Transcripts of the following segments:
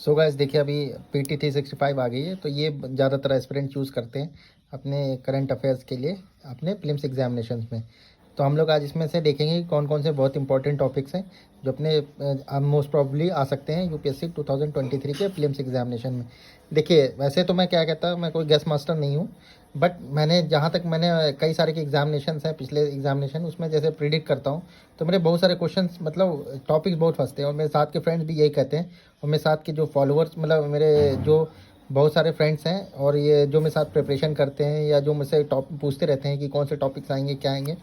So guys देखिए अभी PT 365 आ गई है, तो ये ज़्यादातर एस्पिरेंट चूज़ करते हैं अपने करंट अफेयर्स के लिए अपने प्रीलिम्स एग्जामिनेशंस में। तो हम लोग आज इसमें से देखेंगे कि कौन कौन से बहुत इंपॉर्टेंट टॉपिक्स हैं जो अपने मोस्ट प्रॉब्ली आ सकते हैं UPSC 2023 के प्रीलिम्स एग्जामिनेशन में। देखिए वैसे तो मैं क्या कहता हूँ, मैं कोई गेस मास्टर नहीं हूँ, बट मैंने जहाँ तक मैंने कई सारे के एग्जामिनेशंस हैं पिछले एग्जामिनेशन, उसमें जैसे प्रिडिक्ट करता हूँ तो मेरे बहुत सारे क्वेश्चंस मतलब टॉपिक्स बहुत फंसते हैं और मेरे साथ के फ्रेंड्स भी यही कहते हैं। और मेरे साथ के जो फॉलोअर्स मतलब मेरे जो बहुत सारे फ्रेंड्स हैं और ये जो मेरे साथ प्रिपरेशन करते हैं या जो मुझसे टॉप पूछते रहते हैं कि कौन से टॉपिक्स आएंगे क्या आएंगे,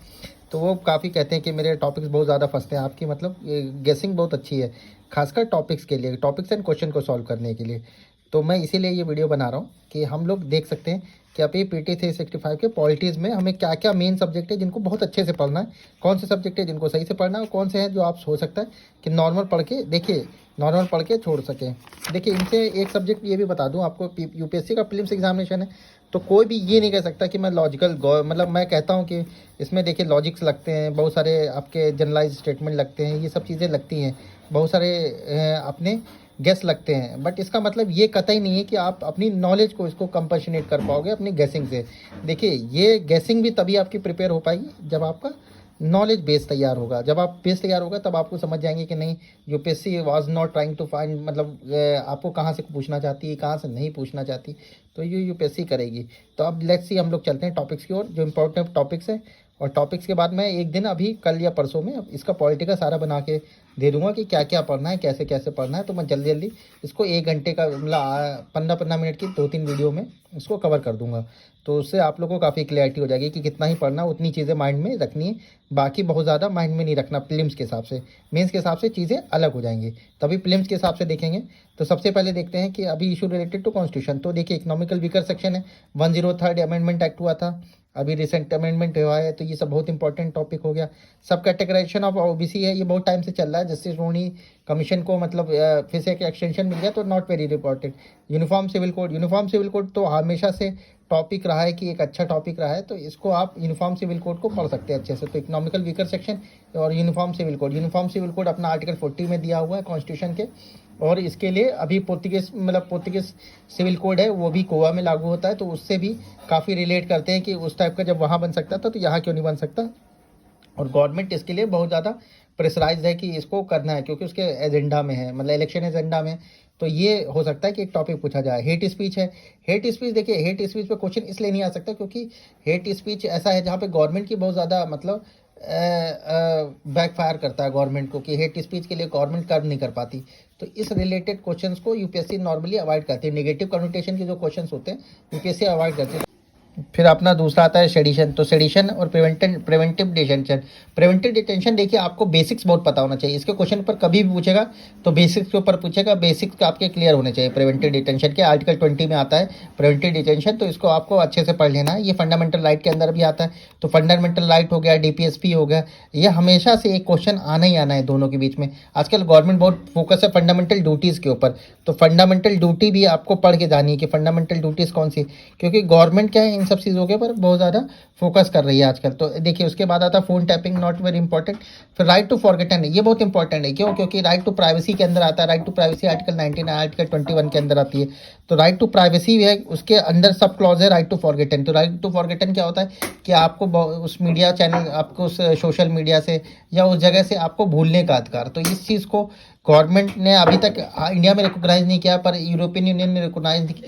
तो वो काफ़ी कहते हैं कि मेरे टॉपिक्स बहुत ज़्यादा फंसते हैं। आपकी मतलब ये गेसिंग बहुत अच्छी है, खासकर टॉपिक्स के लिए, टॉपिक्स एंड क्वेश्चन को सॉल्व करने के लिए। तो मैं इसीलिए ये वीडियो बना रहा हूँ कि हम लोग देख सकते हैं कि अभी PT 365 के पॉलिटीज़ में हमें क्या क्या मेन सब्जेक्ट है जिनको बहुत अच्छे से पढ़ना है, कौन से सब्जेक्ट है जिनको सही से पढ़ना है और कौन से हैं जो आप हो सकता है कि नॉर्मल पढ़ के देखिए, नॉर्मल पढ़ के छोड़ सकें। देखिए इनसे एक सब्जेक्ट ये भी बता दूं आपको, UPSC का प्रीलिम्स एग्जामिनेशन है तो कोई भी ये नहीं कह सकता कि मैं लॉजिकल मतलब मैं कहता हूँ कि इसमें देखिए लॉजिक्स लगते हैं, बहुत सारे आपके जनरलाइज स्टेटमेंट लगते हैं, ये सब चीज़ें लगती हैं, बहुत सारे अपने गेस लगते हैं। बट इसका मतलब ये कतई नहीं है कि आप अपनी नॉलेज को इसको कंपैशनेट कर पाओगे अपनी गेसिंग से। देखिए ये गेसिंग भी तभी आपकी प्रिपेयर हो पाएगी जब आपका नॉलेज बेस तैयार होगा। जब आप बेस तैयार होगा तब आपको समझ जाएंगे कि नहीं, UPSC was not trying to find मतलब आपको कहाँ से पूछना चाहती है, कहाँ से नहीं पूछना चाहती, तो ये UPSC करेगी। तो अब लेट्स सी हम लोग चलते हैं टॉपिक्स की ओर, जो इंपॉर्टेंट टॉपिक्स हैं। और टॉपिक्स के बाद मैं एक दिन अभी कल या परसों में इसका पॉलिटिकल सारा बना के दे दूंगा कि क्या क्या पढ़ना है, कैसे कैसे पढ़ना है। तो मैं जल्दी जल्दी इसको 1 घंटे का मतलब 15-15 मिनट की 2-3 वीडियो में इसको कवर कर दूंगा। तो उससे आप लोगों को काफ़ी क्लैरिटी हो जाएगी कि कितना ही पढ़ना, उतनी चीज़ें माइंड में रखनी है, बाकी बहुत ज़्यादा माइंड में नहीं रखना। प्रीलिम्स के हिसाब से, मेंस के हिसाब से चीज़ें अलग हो जाएंगी, तभी प्रीलिम्स के हिसाब से देखेंगे। तो सबसे पहले देखते हैं कि अभी इशू रिलेटेड टू कॉन्स्टिट्यूशन। तो देखिए इकोनॉमिकल वीकर सेक्शन है, 103rd अमेंडमेंट एक्ट हुआ था, अभी रिसेंट अमेंडमेंट हुआ है, तो ये सब बहुत इंपॉर्टेंट टॉपिक हो गया। सब कैटेगराइजेशन ऑफ OBC है, ये बहुत टाइम से चल रहा है, जस्टिस रोहिणी कमीशन को मतलब फिर से एक एक्सटेंशन मिल गया, तो not very important. Uniform civil code, uniform civil code तो हमेशा से टॉपिक रहा है कि एक अच्छा टॉपिक रहा है, तो इसको आप यूनिफॉर्म सिविल कोड को पढ़ सकते हैं अच्छे से। तो इकोनॉमिकल वीकर सेक्शन और uniform civil code, uniform civil code अपना आर्टिकल 40 में दिया हुआ है कॉन्स्टिट्यूशन के, और इसके लिए अभी पोर्तुगीज सिविल कोड है वो भी गोवा में लागू होता है, तो उससे भी काफ़ी रिलेट करते हैं कि उस टाइप का जब वहाँ बन सकता था तो यहाँ क्यों नहीं बन सकता। और गवर्नमेंट इसके लिए बहुत ज़्यादा प्रेशराइज है कि इसको करना है, क्योंकि उसके एजेंडा में है, मतलब इलेक्शन एजेंडा में। तो ये हो सकता है कि एक टॉपिक पूछा जाए। हेट स्पीच है, हेट स्पीच देखिए, हेट स्पीच पे क्वेश्चन इसलिए नहीं आ सकता क्योंकि हेट स्पीच ऐसा है जहाँ पे गवर्नमेंट की बहुत ज़्यादा मतलब बैकफायर करता है गवर्नमेंट को, कि हेट स्पीच के लिए गवर्नमेंट कर नहीं कर पाती। तो इस रिलेटेड क्वेश्चंस को UPSC नॉर्मली अवॉइड करती है। नेगेटिव कनोटेशन के जो क्वेश्चंस होते हैं UPSC अवॉइड करती है। फिर अपना दूसरा आता है सेडिशन। तो सेडिशन और प्रिवेंटिव डिटेंशन। प्रिवेंटिव डिटेंशन देखिए आपको बेसिक्स बहुत पता होना चाहिए, इसके क्वेश्चन पर कभी भी पूछेगा तो बेसिक्स के ऊपर पूछेगा, बेसिक्स आपके क्लियर होने चाहिए। प्रिवेंटिव डिटेंशन के आर्टिकल 20 में आता है प्रिवेंटिव डिटेंशन, तो इसको आपको अच्छे से पढ़ लेना है। ये फंडामेंटल राइट के अंदर भी आता है, तो फंडामेंटल राइट हो गया, DPSP हो गया, ये हमेशा से एक क्वेश्चन आना ही आना है दोनों के बीच में। आजकल गवर्नमेंट बहुत फोकस है फंडामेंटल ड्यूटीज़ के ऊपर, तो फंडामेंटल ड्यूटी भी आपको पढ़ के जानी है कि फंडामेंटल ड्यूटीज़ कौन सी, क्योंकि गवर्नमेंट क्या है इन सब चीज़ों के ऊपर बहुत ज़्यादा फोकस कर रही है आजकल। तो देखिए उसके बाद आता है phone tapping, not very important. फिर राइट टू फॉरगेटन है, ये बहुत इंपॉर्टेंट है। क्यों? क्योंकि राइट टू प्राइवेसी के अंदर आता है, right to privacy article 19 article 21 के अंदर आती है। तो राइट टू प्राइवेसी है, उसके अंदर सब क्लॉज है राइट टू फॉरगेटन। तो राइट टू फॉरगेटन क्या होता है कि आपको उस मीडिया चैनल, आपको उस सोशल मीडिया से या उस जगह से आपको भूलने का अधिकार। तो इस चीज़ को गवर्नमेंट ने अभी तक इंडिया में रिकॉग्नाइज नहीं किया, पर यूरोपियन यूनियन ने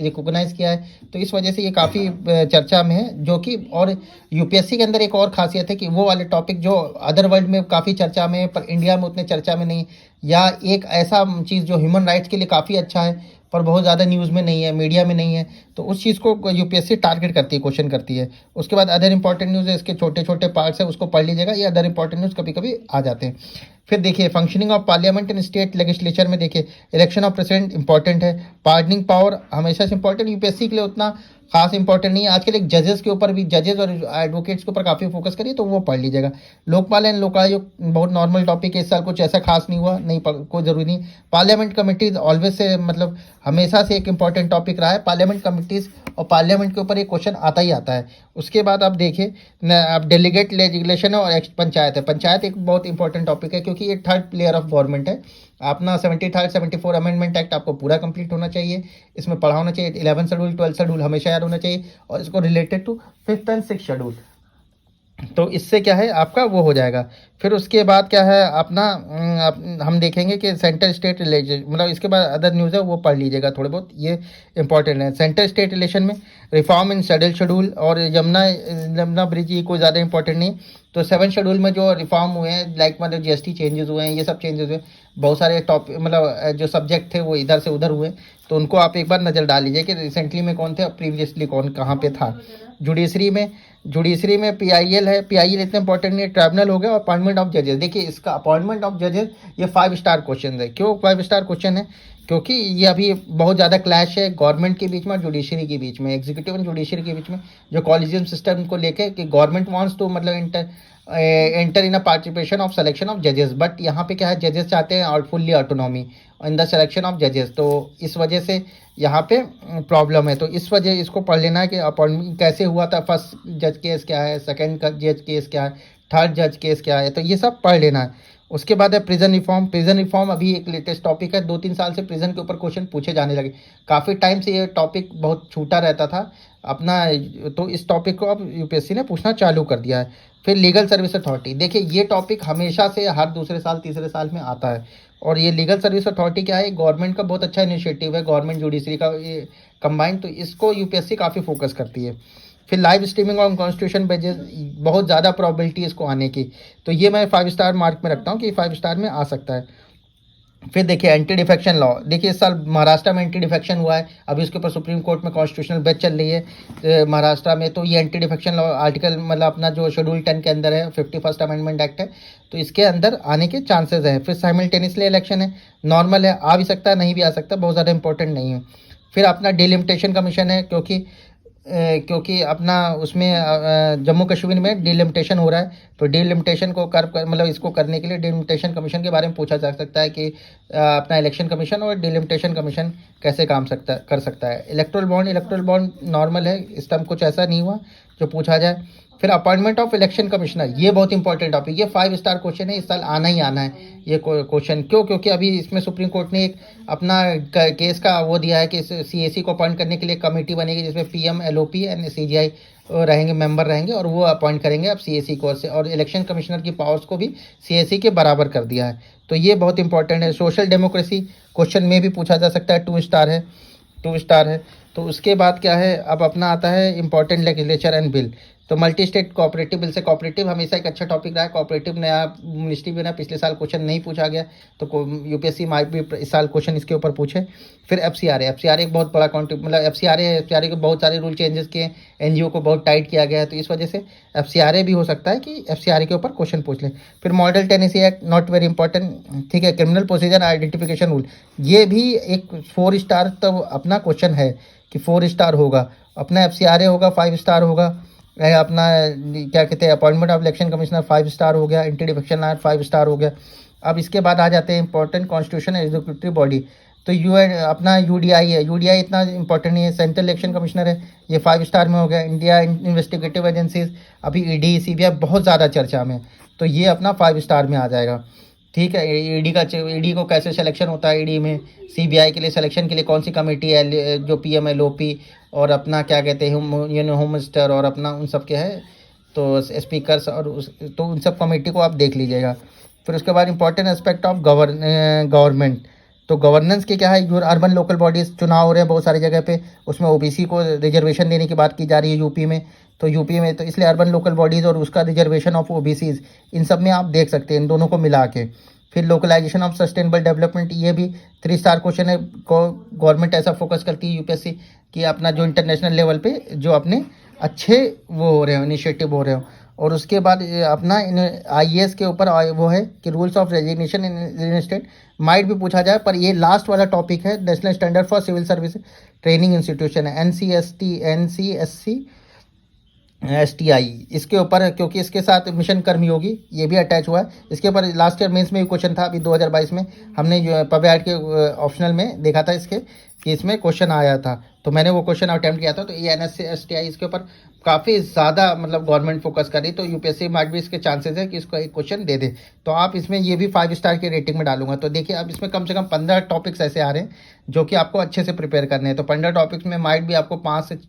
रिकॉग्नाइज किया है, तो इस वजह से ये काफ़ी चर्चा में है। जो कि और UPSC के अंदर एक और खासियत है कि वो वाले टॉपिक जो अदर वर्ल्ड में काफ़ी चर्चा में है पर इंडिया में उतने चर्चा में नहीं, या एक ऐसा चीज़ जो ह्यूमन राइट्स के लिए काफ़ी अच्छा है पर बहुत ज़्यादा न्यूज़ में नहीं है, मीडिया में नहीं है, तो उस चीज़ को UPSC टारगेट करती है, क्वेश्चन करती है। उसके बाद अदर इंपॉर्टेंट न्यूज़ है, इसके छोटे छोटे पार्ट्स है, उसको पढ़ लीजिएगा, ये अदर इंपॉर्टेंट न्यूज़ कभी कभी आ जाते हैं। फिर देखिए functioning of parliament and state legislature में देखिए इलेक्शन ऑफ प्रेसिडेंट इंपॉर्टेंट है, पार्डनिंग पावर हमेशा से इंपॉर्टेंट, UPSC के लिए उतना खास इंपॉर्टेंट नहीं है। आजकल एक जजेस के ऊपर भी, जजेस और एडवोकेट्स के ऊपर काफ़ी फोकस करिए, तो वो पढ़ लीजिएगा। लोकपाल एंड लोकायुक्त बहुत नॉर्मल टॉपिक है, इस साल कुछ ऐसा खास नहीं हुआ, नहीं कोई ज़रूरी नहीं। पार्लियामेंट कमिटीज ऑलवेज से मतलब हमेशा से एक इंपॉर्टेंट टॉपिक रहा है पार्लियामेंट कमिटीज़, और पार्लियामेंट के ऊपर एक क्वेश्चन आता ही आता है। उसके बाद आप देखिए अब डेलीगेट लेजिस्लेशन और पंचायत है। पंचायत एक बहुत इंपॉर्टेंट टॉपिक है क्योंकि ये थर्ड लेयर ऑफ गवर्नमेंट है, अपना 73rd 74 अमेंडमेंट एक्ट आपको पूरा कंप्लीट होना चाहिए, इसमें पढ़ा होना चाहिए, 11 शेड्यूल 12 शेड्यूल हमेशा याद होना चाहिए, और इसको related to 5th and 6th schedule. तो इससे क्या है आपका वो हो जाएगा। फिर उसके बाद क्या है अपना हम देखेंगे कि सेंटर स्टेट रिलेशन, मतलब इसके बाद अदर न्यूज़ है वो पढ़ लीजिएगा थोड़े बहुत, ये इंपॉर्टेंट है। सेंटर स्टेट रिलेशन में रिफॉर्म इन शेड्यूल और यमुना ब्रिज ये कोई ज़्यादा इंपॉर्टेंट नहीं। तो 7 शेड्यूल में जो रिफॉर्म हुए हैं, लाइक मतलब जीएसटी चेंजेस हुए हैं, ये सब चेंजेस हुए, बहुत सारे टॉपिक मतलब जो सब्जेक्ट थे वो इधर से उधर हुए, तो उनको आप एक बार नज़र डाल लीजिए कि रिसेंटली में कौन थे और प्रीवियसली कौन कहाँ पे था। जुडिशरी में पीआईएल है, पीआईएल इतना इंपॉर्टेंट नहीं है, ट्राइब्यूनल हो गया, और अपॉइंटमेंट ऑफ जजेस। देखिए इसका अपॉइंटमेंट ऑफ जजेस ये 5 स्टार क्वेश्चन है। क्यों 5 स्टार क्वेश्चन है? क्योंकि ये अभी बहुत ज़्यादा क्लैश है गवर्नमेंट के बीच में और जुडिशरी के बीच में, एग्जीक्यूटिव एंड जुडिशरी के बीच में, जो कॉलेजियम सिस्टम को लेके कि गवर्नमेंट वांट्स टू मतलब enter in a participation of selection of जजेस, बट यहाँ पे क्या है जजेस चाहते हैं fully autonomy in the selection of जजेस। तो इस वजह से यहाँ पे प्रॉब्लम है। तो इस वजह इसको पढ़ लेना है कि अपॉइंटमेंट कैसे हुआ था, फर्स्ट जज केस क्या है, सेकंड जज केस क्या है, थर्ड जज केस क्या है, तो ये सब पढ़ लेना है। उसके बाद है प्रिजन रिफॉर्म अभी एक लेटेस्ट टॉपिक है। 2-3 साल से प्रिजन के ऊपर क्वेश्चन पूछे जाने लगे, काफ़ी टाइम से ये टॉपिक बहुत छूटा रहता था अपना, तो इस टॉपिक को अब यूपीएससी ने पूछना चालू कर दिया है। फिर लीगल सर्विस अथॉरिटी, देखिए ये टॉपिक हमेशा से हर दूसरे साल तीसरे साल में आता है, और ये लीगल सर्विस अथॉरिटी क्या है, गवर्नमेंट का बहुत अच्छा इनिशिएटिव है, गवर्नमेंट जुडिशरी का ये कंबाइन, तो इसको यूपीएससी काफ़ी फोकस करती है। फिर live streaming on constitution pages, बहुत ज़्यादा प्रॉबिलिटी है इसको आने की, तो ये मैं 5 स्टार मार्क में रखता हूँ कि 5 स्टार में आ सकता है। फिर देखिए एंटी डिफेक्शन लॉ, देखिए इस साल महाराष्ट्र में एंटी डिफेक्शन हुआ है, अभी उसके ऊपर सुप्रीम कोर्ट में कॉन्स्टिट्यूशनल बेंच चल रही है महाराष्ट्र में। तो ये एंटी डिफेक्शन लॉ आर्टिकल मतलब अपना जो शेड्यूल 10 के अंदर है, 51st अमेंडमेंट एक्ट है, तो इसके अंदर आने के चांसेस हैं। फिर साइमल्टेनियसली इलेक्शन है, नॉर्मल है, आ भी सकता है नहीं भी आ सकता, बहुत ज़्यादा इंपॉर्टेंट नहीं है। फिर अपना डिलिमिटेशन कमीशन है, क्योंकि अपना उसमें जम्मू कश्मीर में डिलिमिटेशन हो रहा है, तो डिलिमिटेशन को मतलब इसको करने के लिए डिलिमिटेशन कमीशन के बारे में पूछा जा सकता है कि अपना इलेक्शन कमीशन और डिलिमिटेशन कमीशन कैसे कर सकता है। इलेक्टोरल बॉन्ड नॉर्मल है, इस टाइम कुछ ऐसा नहीं हुआ जो पूछा जाए। फिर अपॉइंटमेंट ऑफ इलेक्शन कमिश्नर, ये बहुत इंपॉर्टेंट टॉपिक, ये 5 स्टार क्वेश्चन है, इस साल आना ही आना है ये क्वेश्चन। क्योंकि अभी इसमें सुप्रीम कोर्ट ने एक अपना केस का वो दिया है कि सीएसी को अपॉइंट करने के लिए कमेटी बनेगी, जिसमें पीएम, एलओपी एंड सीजीआई रहेंगे, मेंबर रहेंगे, और वो अपॉइंट करेंगे अब सीएसी को, और इलेक्शन कमिश्नर की पावर्स को भी सीएसी के बराबर कर दिया है, तो ये बहुत इंपॉर्टेंट है। सोशल डेमोक्रेसी क्वेश्चन में भी पूछा जा सकता है, 2 स्टार है। तो उसके बाद क्या है, अब अपना आता है इंपॉर्टेंट लेजिस्लेचर एंड बिल। तो मल्टी स्टेट कोऑपरेटिव बिल से, कोऑपरेटिव हमेशा एक अच्छा टॉपिक रहा है, कोऑपरेटिव नया मिनिस्ट्री भी ना, पिछले साल क्वेश्चन नहीं पूछा गया, तो यूपीएससी माइट भी इस साल क्वेश्चन इसके ऊपर पूछे। फिर एफसीआरए एक बहुत बड़ा मतलब एफसीआरए के बहुत सारे रूल चेंजेस किए, एनजीओ को बहुत टाइट किया गया है, तो इस वजह से एफसीआरए भी हो सकता है कि एफसीआरए के ऊपर क्वेश्चन पूछ लें। फिर model Tennessee act, not very important, ठीक है। क्रिमिनल प्रोसीजर आइडेंटिफिकेशन रूल, ये भी एक 4 स्टार तो अपना क्वेश्चन है कि 4 स्टार होगा, अपना एफसीआरए होगा 5 स्टार होगा, अपना क्या कहते हैं appointment of election commissioner 5 star हो गया, एंटी डिफेक्शन एक्ट 5 स्टार हो गया। अब इसके बाद आ जाते हैं इंपॉर्टेंट कॉन्स्टिट्यूशन एग्जीक्यूटिव बॉडी, तो अपना यूडीआई है, यूडीआई इतना इंपॉर्टेंट नहीं है, सेंट्रल इलेक्शन कमिश्नर है, ये 5 स्टार में हो गया। इंडिया इन्वेस्टिगेटिव एजेंसीज, अभी ईडी सीबीआई बहुत ज़्यादा चर्चा में, तो ये अपना 5 स्टार में आ जाएगा, ठीक है। ईडी को कैसे सिलेक्शन होता है, ईडी में सीबीआई के लिए सिलेक्शन के लिए कौन सी कमेटी है, जो पीएम, एलओपी और अपना क्या कहते हैं होम मिनिस्टर और अपना उन सब के है, तो स्पीकर्स और तो उन सब कमेटी को आप देख लीजिएगा। फिर उसके बाद इंपॉर्टेंट एस्पेक्ट ऑफ गवर्नमेंट, तो गवर्नेंस के क्या है, जो अर्बन लोकल बॉडीज़ चुनाव हो रहे हैं बहुत सारी जगह पे, उसमें ओबीसी को रिजर्वेशन देने की बात की जा रही है यूपी में, तो इसलिए अर्बन लोकल बॉडीज़ और उसका रिजर्वेशन ऑफ ओबीसीज, इन सब में आप देख सकते हैं इन दोनों को मिला के। फिर लोकलाइजेशन ऑफ सस्टेनेबल डेवलपमेंट, ये भी 3 स्टार क्वेश्चन है, गवर्नमेंट ऐसा फोकस करती है यूपीएससी कि अपना जो इंटरनेशनल लेवल पे जो अपने अच्छे वो हो रहे हो, इनिशिएटिव हो रहे हो। और उसके बाद अपना आईएएस के ऊपर वो है कि rules of resignation in state, might भी पूछा जाए, पर ये लास्ट वाला टॉपिक है, national standard for civil service training institution है, NCSC STI, इसके ऊपर, क्योंकि इसके साथ मिशन कर्मयोगी ये भी अटैच हुआ है, इसके ऊपर लास्ट ईयर मेंस में भी क्वेश्चन था, अभी 2022 में हमने जो पवेट के ऑप्शनल में देखा था इसके कि इसमें क्वेश्चन आया था, तो मैंने वो क्वेश्चन अटेम्प्ट किया था। तो ये NSTI इसके ऊपर काफ़ी ज़्यादा मतलब गवर्नमेंट फोकस कर रही, तो यूपीएससी मार्ट भी इसके चांसेस है कि इसको एक क्वेश्चन दे दे। तो आप इसमें ये भी 5 स्टार की रेटिंग में डालूंगा। तो देखिए अब इसमें कम से कम 15 टॉपिक्स ऐसे आ रहे हैं जो कि आपको अच्छे से प्रिपेयर करने हैं। तो 15 टॉपिक्स में माइट भी आपको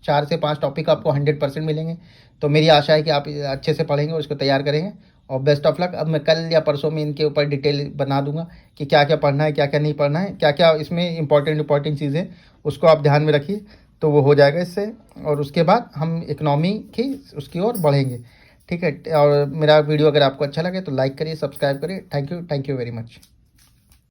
4 से 5 टॉपिक आपको 100% मिलेंगे। तो मेरी आशा है कि आप अच्छे से पढ़ेंगे, उसको तैयार करेंगे, और बेस्ट ऑफ लक। अब मैं कल या परसों में इनके ऊपर डिटेल बना दूंगा कि क्या क्या पढ़ना है, क्या क्या नहीं पढ़ना है, क्या क्या इसमें इंपॉर्टेंट चीज़ें, उसको आप ध्यान में रखिए, तो वो हो जाएगा इससे। और उसके बाद हम इकनॉमी की उसकी ओर बढ़ेंगे। ठीक है, और मेरा वीडियो अगर आपको अच्छा लगे तो लाइक करिए, सब्सक्राइब करिए। Thank you very much.